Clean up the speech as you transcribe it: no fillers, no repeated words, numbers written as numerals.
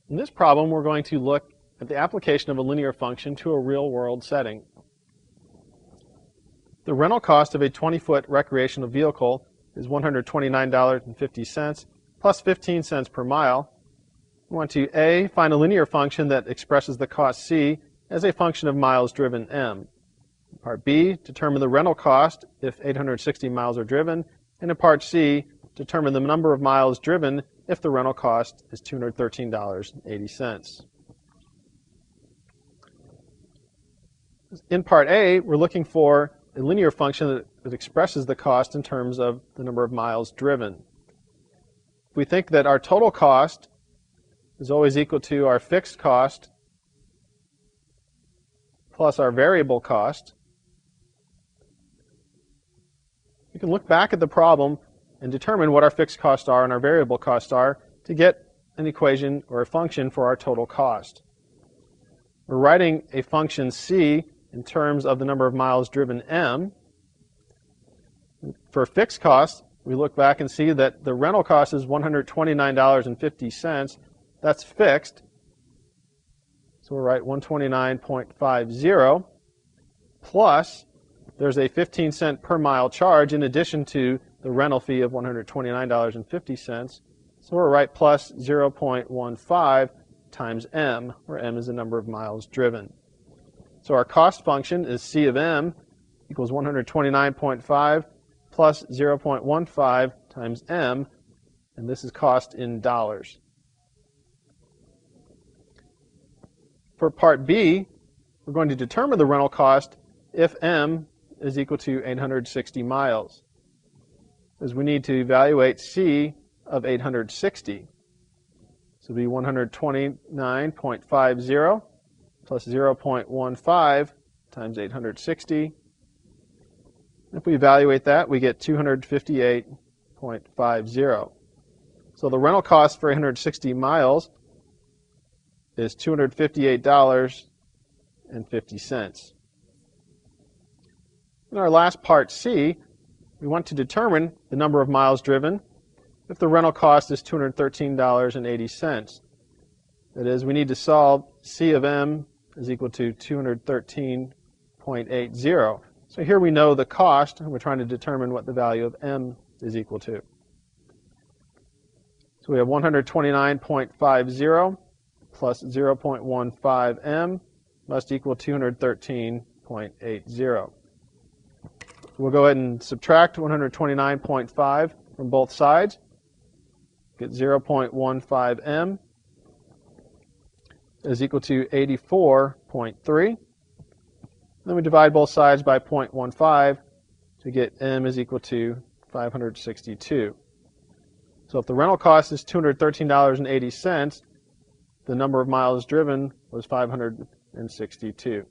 In this problem, we're going to look at the application of a linear function to a real-world setting. The rental cost of a 20-foot recreational vehicle is $129.50 plus 15 cents per mile. We want to A, find a linear function that expresses the cost C as a function of miles driven M. Part B, determine the rental cost if 860 miles are driven. And in Part C, determine the number of miles driven if the rental cost is $213.80. In Part A, we're looking for a linear function that expresses the cost in terms of the number of miles driven. If we think that our total cost is always equal to our fixed cost plus our variable cost, we can look back at the problem and determine what our fixed costs are and our variable costs are to get an equation or a function for our total cost. We're writing a function C in terms of the number of miles driven M. For fixed costs, we look back and see that the rental cost is $129.50. That's fixed. So we'll write 129.50 plus there's a 15-cent per mile charge in addition to the rental fee of $129.50. So we'll write plus 0.15 times M, where M is the number of miles driven. So our cost function is C of M equals 129.5 plus 0.15 times M, and this is cost in dollars. For Part B, we're going to determine the rental cost if M is equal to 860 miles. As we need to evaluate C of 860. So it'll be 129.50 plus 0.15 times 860. If we evaluate that, we get 258.50. So the rental cost for 860 miles is $258.50. In our last part C, we want to determine the number of miles driven if the rental cost is $213.80. That is, we need to solve C of M is equal to 213.80. So here we know the cost, and we're trying to determine what the value of M is equal to. So we have 129.50 plus 0.15 M must equal 213.80. We'll go ahead and subtract 129.5 from both sides. Get 0.15 M is equal to 84.3. Then we divide both sides by 0.15 to get M is equal to 562. So if the rental cost is $213.80, the number of miles driven was 562.